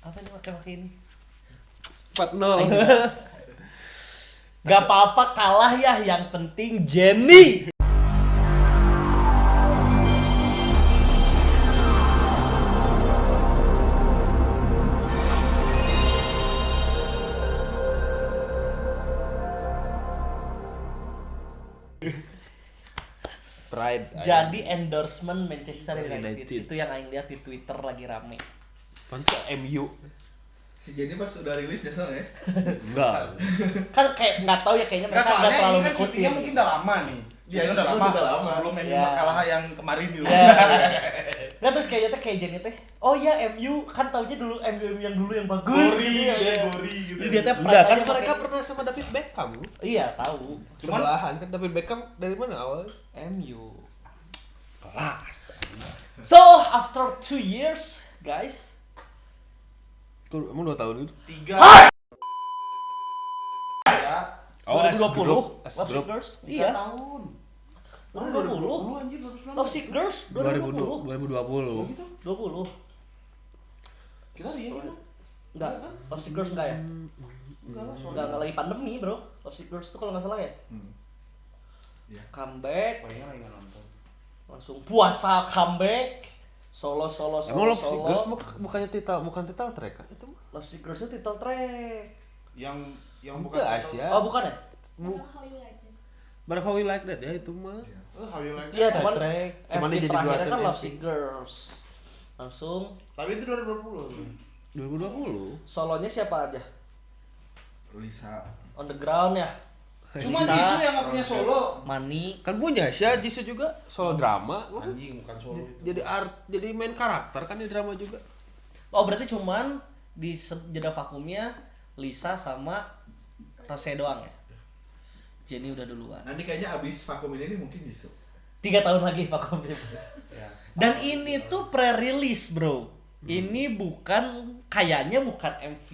Apa nih pakai ini? 4-0. Gak apa-apa kalah ya, yang penting Jenny. Pride. Jadi endorsement Manchester United. United. Itu yang aing lihat di Twitter lagi rame. Panca MU. Si Jenny pas udah rilis ya soalnya. Enggak. Kan kayak nggak tahu ya, kayaknya Enggak, mereka nggak soalnya terlalu ini kan ngikutin. syutingnya mungkin udah lama nih. Iya, udah lama. Sebelum MU Ya. kalah yang kemarin gitu. Ya. Nggak, terus kayaknya teh kayak Jenny teh, oh ya MU kan taunya dulu MU yang dulu yang bagus. Gori, Iya, dia iya. gori gitu. Jadi dia teh Enggak, kan pride-nya mereka pakai- pernah sama David Beckham. Iya tahu. Cuman- Sebelahan kan David Beckham dari mana awal? MU. Kelas. So after 2 years, guys, Emang 2 tahun gitu? 3. Ya. Oh, 2020 S Love Sick Group. Girls. 3 Iya. tahun. 2020 anjir 2019. Love Sick Girls 2020. 2020. 20. Kita iya kan? Enggak, Love Sick Girls enggak ya? Enggak lah, Enggak lagi pandemi, Bro. Love Sick Girls itu kalau enggak salah ya. Iya. Comeback, Palingan lagi enggak nonton. langsung puasa comeback. Solo. Emang Love Sick Girls bukan title track kan? Itu mah. Love Sick Girls itu title track. Yang bukan Bukan Asia. Oh, bukan ya? But how you like that ya itu mah. How you like Iya, that? cuman track. Cuman MV dia jadi terakhirnya dua kan tim Love MV. Sick Girls. Langsung 2020. solonya siapa aja? Lisa. On the ground ya. Cuma Lisa, Jisoo yang enggak punya solo. Mani. Kan punya Asia Jisoo juga solo drama. Anjing bukan solo. Jadi main karakter kan di drama juga. Oh, berarti cuman di jeda vakumnya Lisa sama Rose doang ya? Jenny udah duluan. Nanti kayaknya abis vakum ini mungkin Jisoo. 3 tahun lagi vakumnya. Ya. Dan ini tuh pre-release, Bro. Ini kayaknya bukan MV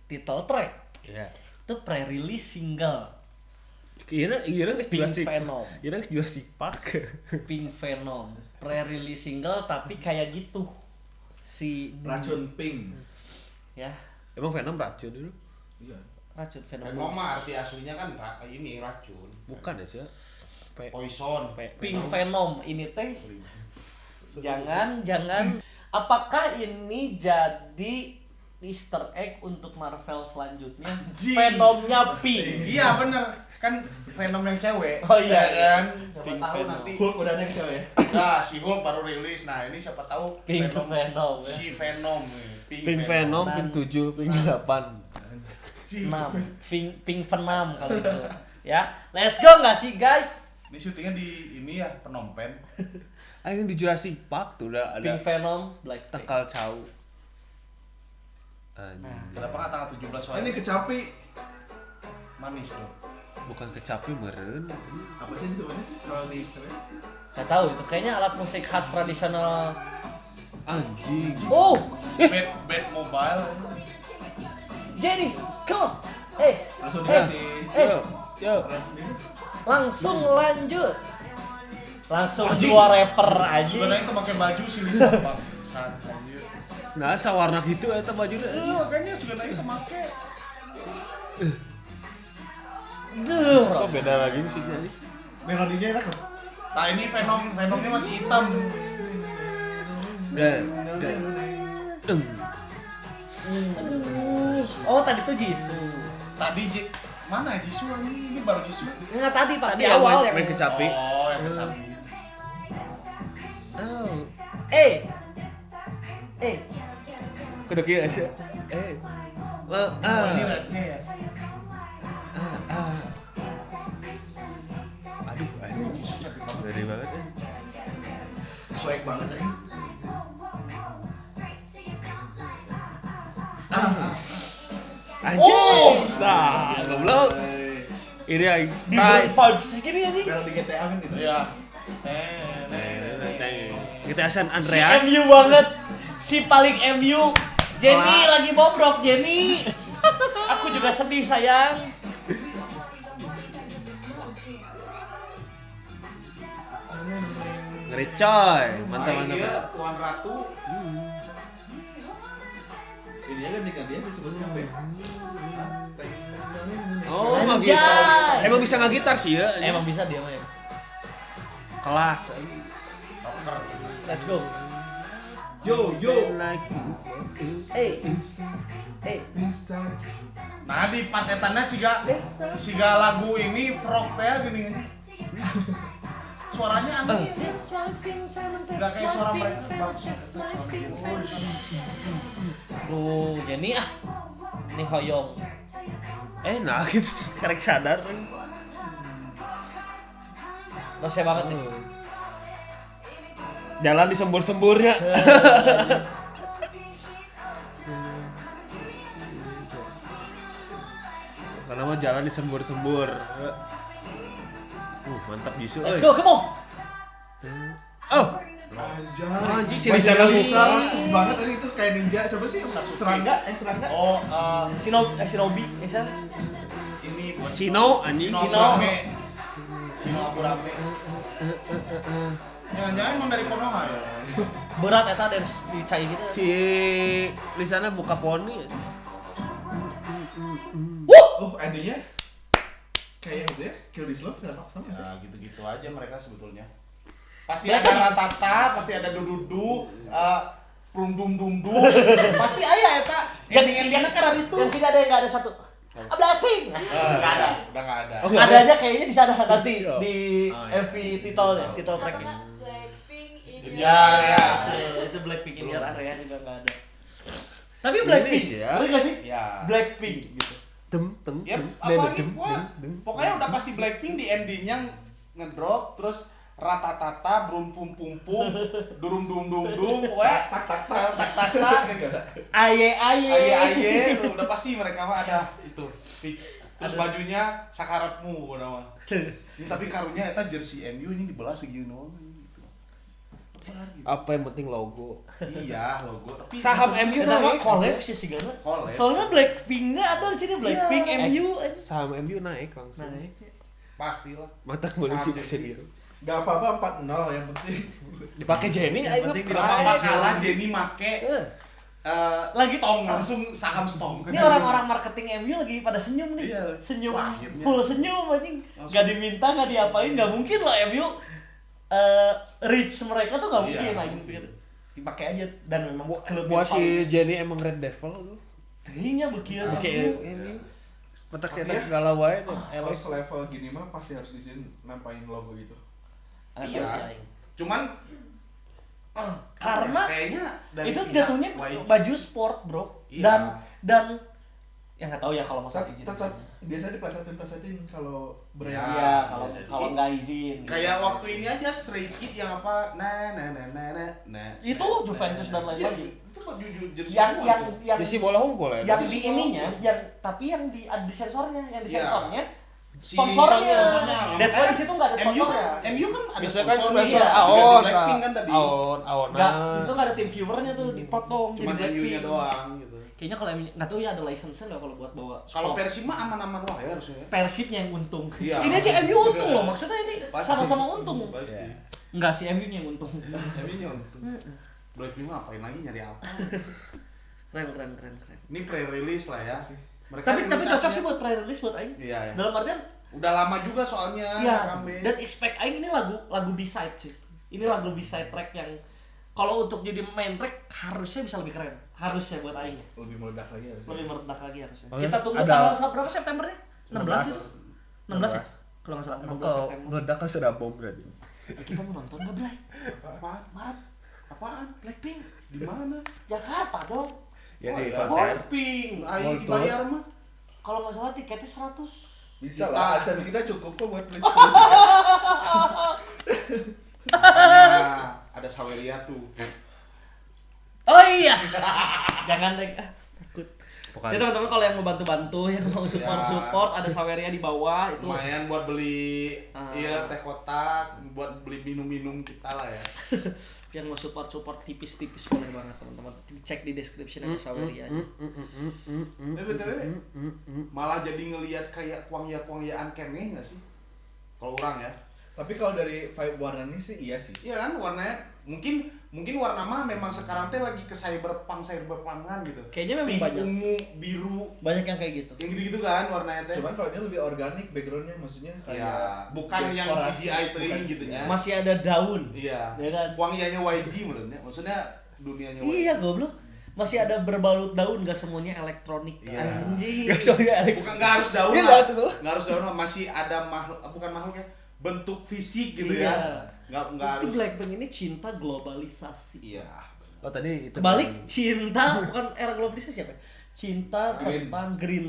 title track. Iya. Itu pre-release single Kira geus Pink Jurassic. Venom. Kira geus Jurassic Park. Pink Venom. Pre-release single tapi kayak gitu. Si Racun pink. ya, Emang Venom racun dulu? Iya. racun Venom. Venom mah arti aslinya kan ini racun. Bukan ya sih. Poison. Pink Venom ini teh jangan apakah ini jadi Easter egg untuk Marvel selanjutnya? Anjing. Venomnya pink. Iya bener. Kan Venom yang cewek. Oh iya, ya kan. Siapa Pink tahu Venom. nanti Hulk udah ada yang cewek ya? Nah, si Hulk baru rilis. Nah, ini siapa tahu Pink Venom, ya. Si Venom. Pink Venom, Pink 7, Pink 8. 6. Pink Venom kalau itu. Ya, let's go nggak sih guys? Ini syutingnya di ini ya, Phnom Penh. Yang di Jurassic Park tuh udah ada Pink Venom, Blackpink. tanggal cau. Kenapa nggak tanggal 17 Ini kecapi. Manis dong. Bukan kecapi meren. Apa sih disebutnya? Kalau di Gak tahu itu kayaknya alat musik khas tradisional. Anjing. Oh, Bad Mobile. Jenny, come on. langsung Hey. dikasih. Yo. Langsung lanjut. Langsung dua rapper aja. Sebenarnya itu pakai baju sih Lisa bangsan anjir. Nah, sawarna gitu eta bajunya. Makanya sebenarnya itu make. Duh, Kok beda lagi musiknya nih? Melodinya enak loh. Nah, ini Venomnya masih hitam. Dan. Oh, tadi tuh Jisoo. Tadi mana Jisoo ini baru Jisoo. Enggak tadi Pak, Tadi di yang awal main kecapi. Oh, yang kecapi. Oh. Kudu kieu Asia. Oh, ini refnya ya. Aduh, anjing. Jisoo cantik banget. Dari banget ya. Swag banget aja. Anjing. Oh. Nah, goblok. Ini yang Di vibes segini ya nih. Kalau di GTA kan gitu. Iya. Kita San Andreas. MU banget. Si paling MU. Jenny Kelas. lagi bobrok, Jenny. Aku juga sedih sayang. Ngeri coy. Mantap Main mantap. dia Tuan Ratu. dia ganti disebutnya apa ya? Oh, Anjay. emang gitar. Emang bisa ngagitar sih ya. Emang bisa dia mah ya. Kelas. Let's go. Yo. Hey. Nah di patetannya siga lagu ini frog teh gini. Suaranya aneh. Gak kayak suara mereka bagus. Jenny Ini hoyong. Enak gitu. Karek sadar. Rasa banget nih. Jalan di sembur-semburnya. Karena mah jalan di sembur-sembur. Mantap Jisoo. Let's go, come on. Oh, Anjing si Lisa Lisa. banget tadi itu kayak ninja siapa sih? Serangga. Oh, Shinobi, Esa. ini buat Sino anjing. Sino Aburame. Jangan-jangan emang dari Konoha ya? Berat eta dari dicai gitu. Si Lisana buka poni. Oh, endingnya kayak itu ya, Kill This Love nggak sama sih? Ya gitu-gitu aja mereka sebetulnya. Pasti ada ratata, pasti ada dududu, prum dum dum dum. Pasti aya eta. Ending-endingnya karena itu. Yang sini ada yang nggak ada satu. Blackpink. Nggak ada. Udah nggak ada. Oh, Adanya kayaknya di sana nanti Oh. di MV title tracknya. Blackpink in Ya, ya. Itu Blackpink ini area juga nggak ada. Tapi Blackpink, ya. bener nggak sih? Ya. Blackpink gitu. Ya, apalagi pokoknya udah pasti Blackpink di endingnya ngedrop terus ratatata brum pum pum pum durum dum dum dum pokoknya tak kayak gitu. Aye Aye tuh udah pasti mereka mah ada itu fix. Terus bajunya sakaratmu udah mah. Ini tapi karunya eta jersey MU ini dibelah segini doang gitu. Apa yang penting logo. Iya, logo tapi Saham MU Nama naik. collab sih Gana. Collab. Soalnya Blackpink-nya ada di sini Blackpink MU aja. Saham MU naik langsung. Naik. pastilah. Mantap polisi Saham sendiri. Gak apa-apa 4-0 yang penting. Dipakai Jenny aja penting Udah apa kalah Jenny make Lagi stong langsung saham stong. Ini orang-orang marketing MU lagi pada senyum nih. Iya. Senyum. Wah, akhirnya. Full senyum anjing. Langsung. Gak diminta, gak diapain, gak mungkin lah MU reach mereka tuh gak mungkin Iya. lah gitu. Dipakai aja dan memang klub Buat si Jenny emang Red Devil tuh. Tingnya bekieu Oke, ini. Matak saya galau wae tuh. Pas level gini mah pasti harus izin nampain logo gitu. Iya. Iya. Cuman Karena kayaknya dari itu pihak jatuhnya YG. baju sport, Bro. Iya. Dan ya nggak tahu ya kalau masalah izin. Tetap biasanya diplesetin kalau berani. Ya. Iya, kalau bisa jadi. kalau nggak izin. Kayak waktu ini aja Stray Kids yang apa Itu Juventus dan lain lagi. Itu baju jersey yang semua yang itu. yang Di si bola hunkul ya. yang Jadi di semua ininya, logo. yang tapi yang di sensornya, yang di Iya. sensornya Si sponsornya. sponsornya. That's why di situ nggak ada sponsornya. MU kan ada Biasanya kan sponsornya. sponsor Iya. Aon, Blackpink kan tadi. Aon. Nggak, di situ nggak ada tim viewernya tuh dipotong Cuman jadi MU-nya Blackpink. doang gitu. Kayaknya kalau MU nggak tahu ya ada license nggak kalau buat bawa. Kalau spot. Persib mah aman-aman wah ya harusnya. Persibnya yang untung. Iya. Ini aja MU untung loh, maksudnya ini Pasti. sama-sama untung. Pasti. Enggak sih MU-nya yang untung. MU-nya untung. Blackpink mah ngapain lagi nyari apa? Keren. Ini pre-release lah ya. Mereka Tapi rilis cocok aslinya- sih buat pre-release buat Aing. Iya, ya. Dalam artian Udah lama juga soalnya ya, comeback. dan expect Aing ini lagu B-side sih. Ini lagu B-side track yang kalau untuk jadi main track harusnya bisa lebih keren. Harusnya buat Aing ya. Lebih meledak lagi harusnya. Lebih meledak lagi harusnya. Oh ya? Kita tunggu Ada- tanggal berapa Septembernya? 16 gitu. 16 ya? Kalau nggak salah 16 Kalau September. meledak kan sudah bom berarti. Kita mau nonton nggak, Bray? Apaan? Maret. Apaan? Blackpink. Di mana? Jakarta dong. Ya Oh, di iya. konser. Blackpink. Ayo dibayar mah. Kalau nggak salah tiketnya 100. Bisa Kita- lah, AdSense kita cukup kok buat list. Nah, ada Saweria tuh. Oh iya. Jangan deh. Takut. Bukan. Ya teman-teman kalau yang mau bantu-bantu, yang mau support, ada Saweria di bawah itu. Lumayan buat beli Ah. iya teh kotak, buat beli minum-minum kita lah ya. Yang mau support tipis-tipis boleh banget teman-teman. Cek di description ada Saweria. BTW malah jadi ngelihat kayak kuangya-kuangyaan keneh nggak sih? Kalau orang ya. Tapi kalau dari vibe warnanya sih iya sih. Iya kan warnanya mungkin mungkin warna mah memang sekarang teh lagi ke cyberpunkan gitu. Kayaknya memang Pink, banyak. ungu, biru, Banyak yang kayak gitu. yang gitu-gitu kan warnanya teh. Cuman kalau ini lebih organik backgroundnya, maksudnya kayak Ya, bukan yang dekorasi, CGI itu bukan gitu CGI. nya. Masih ada daun. Iya. Ya kan? Wangiannya YG menurutnya. Maksudnya dunianya YG. Iya goblok. Masih ada berbalut daun, gak semuanya elektronik. Iya. Anjing. Bukan nggak harus daun Iya, lah. tuh. Nggak harus daun lah. Masih ada makhluk, bukan makhluk ya. Bentuk fisik gitu Iya. ya. Nggak Itu harus. Blackpink ini cinta globalisasi. Iya. Oh tadi itu Balik cinta bukan era globalisasi siapa? Cinta Green. tentang Green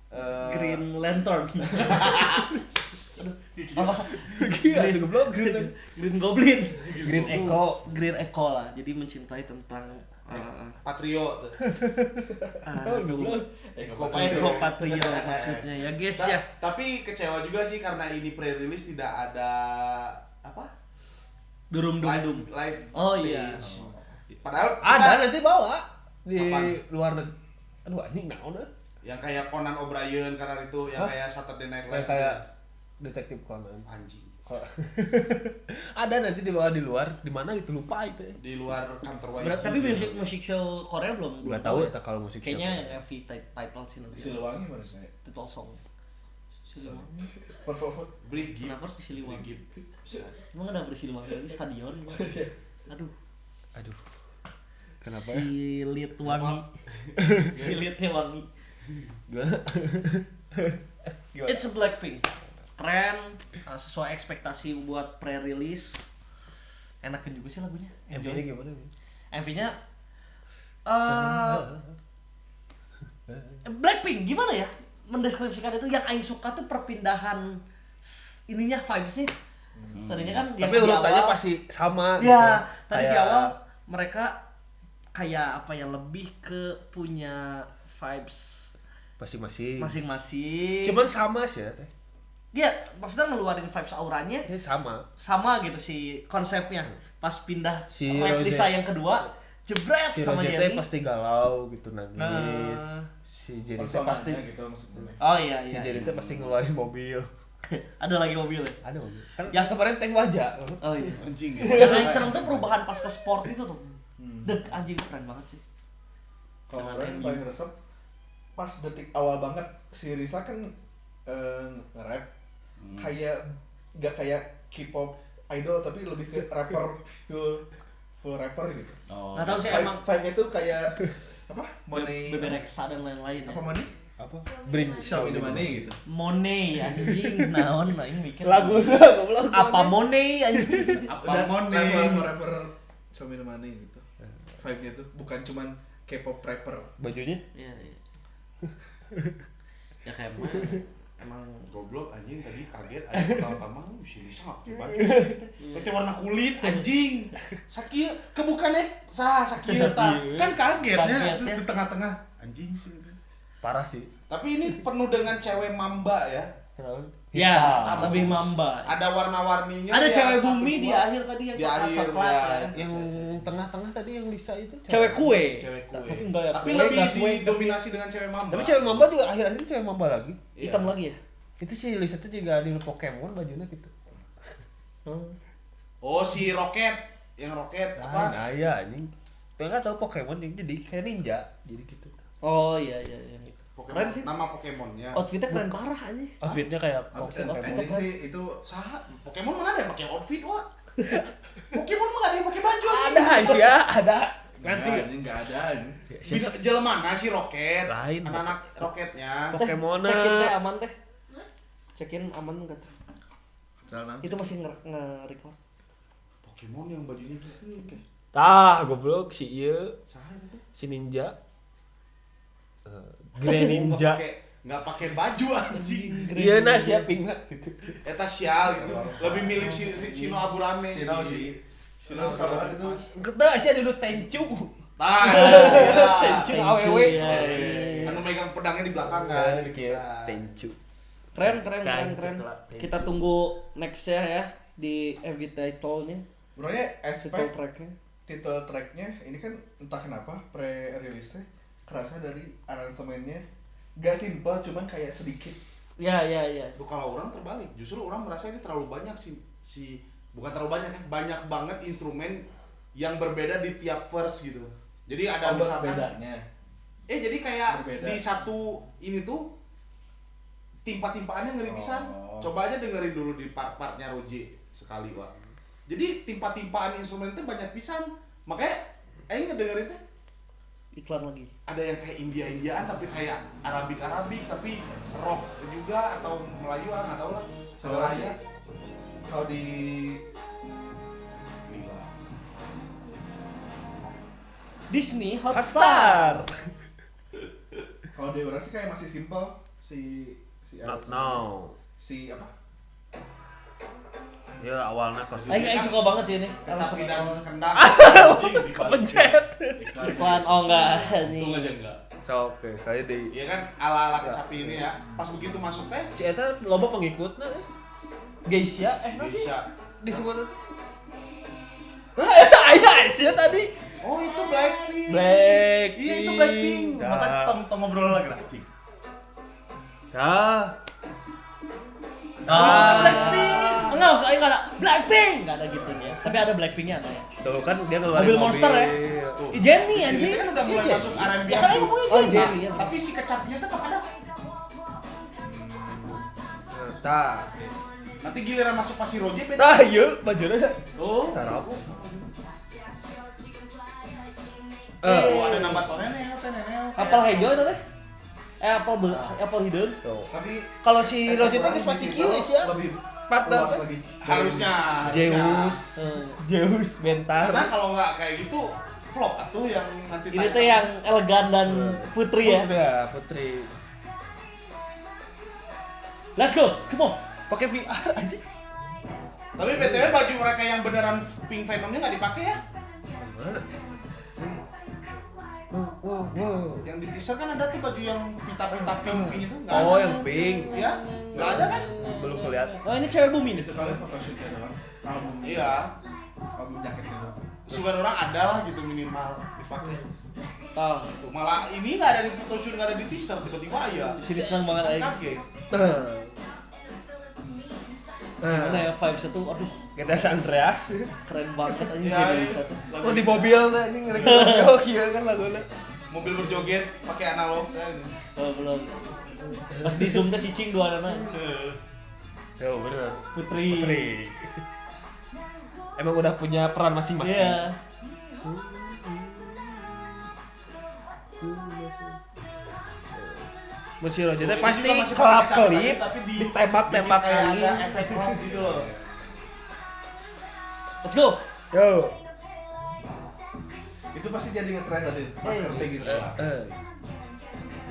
Eh, Lantern. Apa? Gila, itu goblok. Green Goblin. Green Echo. Green Echo lah. Jadi mencintai tentang Patrio. goblok. Eco Patrio maksudnya ya guys ya. Tapi kecewa juga sih karena ini pre-release tidak ada apa? Durum dum dum. Live Oh, stage. iya. Padahal Ada nanti bawa di Apaan? luar negeri. Aduh anjing naon deh. yang kayak Conan O'Brien karena itu yang Hah? kayak Saturday Night Live. Kayak detektif Conan. anjing. Kok ada nanti dibawa di luar, di mana itu lupa itu. Di luar kantor YG. Tapi musik show Korea belum Enggak tahu tahu ya. tak kalau musik Kayaknya siapa. yang MV title sih nanti. Siliwangi mana sih? Title song. Siliwangi. Brigip. Kenapa harus di Siliwangi? Brigip. Emang ada di Siliwangi? Ini stadion. Aduh. Aduh. Kenapa ya? Silit wangi. Silitnya wangi. Gimana? It's a Blackpink. Keren, sesuai ekspektasi buat pre-release. Enakan juga sih lagunya. MV-nya gimana? MV-nya Blackpink gimana ya mendeskripsikan itu? Yang Aing suka tuh perpindahan ininya vibes sih. Tadinya kan Tapi yang di urutannya awal- pasti sama ya, gitu. tadi di Kayak- awal mereka kayak apa ya, lebih ke punya vibes masing-masing. masing-masing. Cuman sama sih ya. Teh. Dia maksudnya ngeluarin vibes auranya Ya sama. sama gitu sih konsepnya. Pas pindah Si Lisa Rose- yang kedua, jebret Si sama Roger Jennie. teh pasti galau gitu nangis. Nah. Si Jenny teh pasti gitu maksudnya. Oh iya si iya. Jenny iya. teh pasti ngeluarin mobil. Ada lagi mobil ya? Ada mobil. Kan yang kemarin tank wajah. Oh iya. Anjing. Yang paling serem tuh perubahan pas ke sport itu tuh. Dek anjing keren banget sih. Kalau Dengan orang MU. paling resep pas detik awal banget si Risa kan nge-rap kayak gak kayak K-pop idol tapi lebih ke rapper full rapper gitu. Oh. Nggak tahu sih Vibe- emang vibe-nya tuh kayak apa? Money Bebe Rexha dan lain-lain ya. apa money? Apa? Bring Show me the money gitu. Money anjing naon aing mikir. Lagu goblok. apa Money anjing? Apa money? Rapper Show me the money gitu. Vibe-nya tuh bukan cuman K-pop rapper. Bajunya? Iya iya. Ya kayak emang Goblok anjing tadi kaget anjing pertama si Lisa nggak pakai baju. Pete warna kulit anjing. Sakieu kebukannya sakieu ta. Kan kagetnya Kaget, terus ya. di tengah-tengah anjing sih. Parah sih. Tapi ini penuh dengan cewek mamba ya. Kenapa? ya Hitam. lebih Terus mamba. Ada warna-warninya. Ada ya, cewek satu, bumi di dua. akhir tadi yang Di akhir, coklat-coklat ya. ya. Yang tengah-tengah tadi yang Lisa itu Cewek kue. Cewek kue. Tapi enggak ya. Tapi kue, lebih enggak kue, didominasi dengan cewek mamba. tapi cewek mamba juga akhir-akhir ini cewek mamba lagi. Iya. hitam lagi ya. Itu si Lisa tuh juga di Pokemon bajunya gitu. Oh si Rocket, yang Rocket apa? Nah, iya anjing. Enggak tahu Pokemon jadi kayak ninja, jadi gitu. Oh iya iya yang itu. Pokemon, Keren sih. nama Pokemonnya. Outfitnya keren parah aja. Outfitnya kayak Outfit Pokemon. ending sih itu Saha? Pokemon mana ada yang pakai outfit wa? Pokemon mah ada yang pakai baju. Ada sih ya, ada. nanti Nanti ini enggak ada ini. Bisa jelema mana si Rocket? Lain. Anak-anak Rocketnya. Pokemon. Cekin teh aman teh. Cekin aman enggak teh? Celana. Itu masih nge-record. Pokemon yang bajunya gitu. Tah, goblok si ieu, Saha itu? si ninja. Grand Ninja. Nggak pakai baju anjing. Iya nah siapa pingna gitu. Eta sial gitu. Lebih milik si Sino Aburame. Sino sih. Sino sekarang itu Kita sih dulu Tenchu. Tah. Tenchu iya. AWW. Iya, iya. Anu megang pedangnya di belakang kan. Gitu. Tenchu. Keren. Kain Keren. coklat. Kita tunggu next ya di MV title-nya, sebenarnya title aspek track-nya. title tracknya ini kan entah kenapa pre-release-nya kerasa dari aransemennya gak simple cuman kayak sedikit. Ya. Tuh, kalau orang terbalik, justru orang merasa ini terlalu banyak bukan terlalu banyak ya, banyak banget instrumen yang berbeda di tiap verse gitu. Jadi ada misalkan bedanya. jadi kayak Berbeda. di satu ini tuh timpa-timpaannya ngeri pisan. Oh. Coba aja dengerin dulu di part-partnya Roje sekali, Wak. Jadi timpa-timpaan instrumen itu banyak pisan. Makanya aing ngedengerin teh Iklan lagi. ada yang kayak India-Indiaan tapi kayak Arabik tapi rock juga atau Melayu nggak tahu lah. Segala aja. Kalau di Disney Hotstar. kalau di orang sih kayak masih simple si Not now. si apa? Ya awalnya pas Aing suka banget sih ini. Kecapi dan Kalau kendang anjing di kepencet. iklan enggak nih. Untung aja enggak. So oke, kayak di Iya kan ala-ala kecapi ini ya. Pas begitu masuk teh si eta loba pengikutna. Geisha nasi bisa. Disebut eta. Nah, eta aya Asia tadi. Oh itu Blackpink. Blackpink. Iya itu Blackpink. Dah. Mata tong ngobrol lagi anjing. Dah. Oh, itu kan Blackpink. Enggak, maksud Aing enggak ada Blackpink, enggak ada gitunya. Tapi ada Blackpinknya ada ya. Tuh kan dia keluarin Mobil monster ya. Tuh. Jenny Di sini anjing. kan udah mulai Iya, masuk R&B. Ya kan Aing ngomongin Oh, Jenny. iya. Tapi si kecapinya tetap ada. Tah. Nanti giliran masuk pas si Roje beda. Tah ieu bajuna Oh. sarapu. Oh, ada nambah toneneo, teneneo. Apel hijau itu teh? Apel hidung. Tuh. Tapi Kalau si Roger teh geus pasti kieu ya. lebih Part luas apa? lagi. Harusnya. Zeus. Zeus bentar. Karena kalau nggak kayak gitu flop atuh yang nanti Ini teh yang elegan dan putri ya. Ya, Putri. Let's go, come on. Pakai VR aja. Tapi BTW baju mereka yang beneran Pink Venomnya nggak dipakai ya? Wow. Yang di teaser kan ada tuh baju yang pita-pita pink itu nggak Oh, ada. yang pink. Ya, nggak ada kan? Belum kelihatan. Oh ini cewek bumi nih. Itu kalian photoshootnya doang. Album Iya. album jaketnya doang. Sugan orang ada lah gitu minimal dipakai. Tahu. Tuh, malah ini nggak ada di photoshoot, nggak ada di teaser, tiba-tiba ya. Di sini senang banget aing. Kaget. Gimana ya vibes itu? Aduh, Kita San Andreas. keren banget anjing Ya, jadi iya. satu. Lagu Oh di mobil nah ini ngerti mobil kieu kan laguna. mobil berjoget pakai analog kan. Oh, belum. Pas di zoom teh cicing dua anak. Yo bener. Putri. Emang udah punya peran masing-masing. Iya. Monsieur Roger teh Ini pasti juga masih kelap pakai kelip kacamata, tapi ditembak-tembak kayak angin. ada efek rock gitu loh. Let's go. Yo. Itu pasti jadi ngetren tadi pas kayak gitu.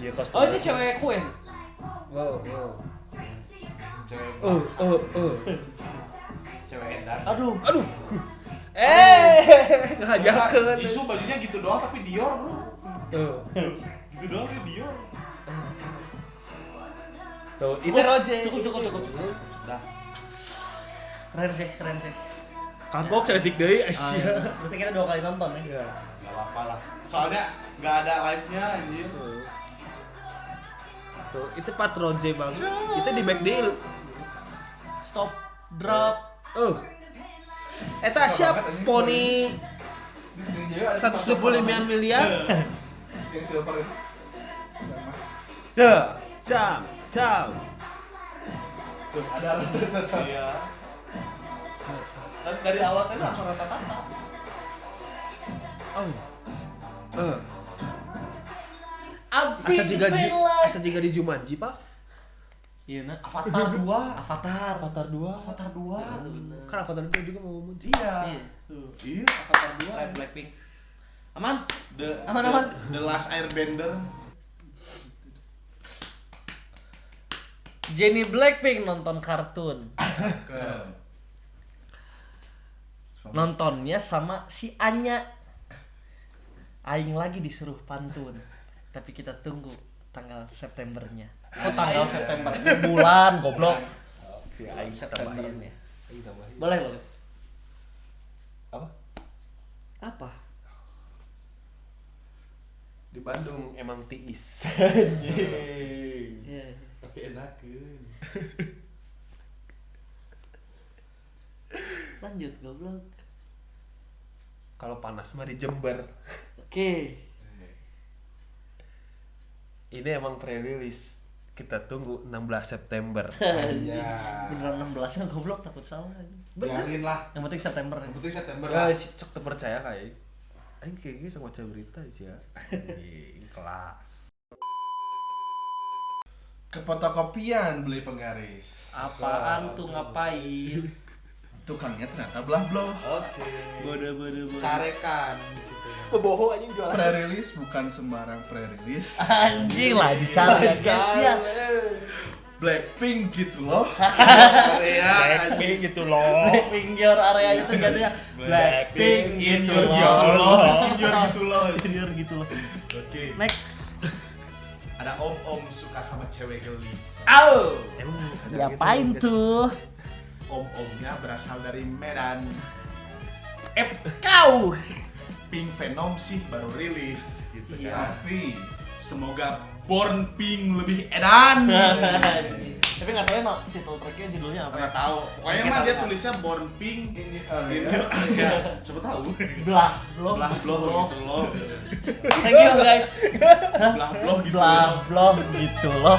Iya kostum. Oh ini cewek kue. Wow. Cewek Oh. cewek edan. Aduh. Ngajakeun. Jisoo bajunya gitu doang tapi Dior, Bro. Gitu doang tapi Dior. Tuh, itu Cukup, Roger. Cukup. Udah. Keren sih. Kagok cantik deui Asia. Berarti kita 2 kali nonton ya. Iya. Gak apa-apa lah. Soalnya gak ada live-nya anjir. Tuh, itu Pat Roger bang. Itu di back deal. Stop, drop. Eta siap poni Di sini juga ada 125 miliar. yang silver itu. Ya, jam. Tuh, ada rata-rata. Iya. Dan dari awal tadi langsung rata-rata. Asa juga di Jumanji, Pak. Iya nak. Avatar 2. Avatar 2. Avatar 2. Kan Avatar itu juga mau ngomong. Iya. Iya. Tuh. Iya, Avatar 2. Kayak Blackpink. Aman? The, Aman. The Last Airbender. Jenny Blackpink nonton kartun. Nontonnya sama si Anya. Aing lagi disuruh pantun. Tapi kita tunggu tanggal Septembernya. Oh tanggal September. Bulan goblok. Aing Septembernya. Boleh. Apa? Di Bandung emang tiis. Iya. Tapi enakeun. Lanjut goblok. Kalau panas mah di Jember. Oke. Ini emang pre-release. Kita tunggu 16 September. Ya. Beneran 16 goblok takut salah. Biarin lah. Yang penting September. Yang penting September Ya, lah. cok terpercaya kayak. Aing kayak gitu sama baca berita sih ya. Anjing, kelas. Ke fotokopian beli penggaris. Apaan tuh ngapain? Tukangnya ternyata Blablo. Oke. Bodoh. Carekan. Bohong anjing jualan. Pre-release bukan sembarang pre-release. Anjing lah dicari ya. Blackpink gitu loh. Area Blackpink gitu loh. Blackpink your area itu gantinya Blackpink in your gitu loh. In your gitu loh. Oke. Next. Ada om-om suka sama cewek gelis. Au. Emang ada Ngapain gitu, tuh? Om-omnya berasal dari Medan. Kau. Pink Venom sih baru rilis gitu Iya. kan. Tapi semoga Born Pink lebih edan. Tapi nggak tahu ya title tracknya judulnya apa. Nggak tahu. Pokoknya mah dia tulisnya Born Pink Ini ya. Siapa tahu. Blah, blog, Belah blog gitu loh. Thank you guys. Belah blog gitu. Blah, blog gitu loh.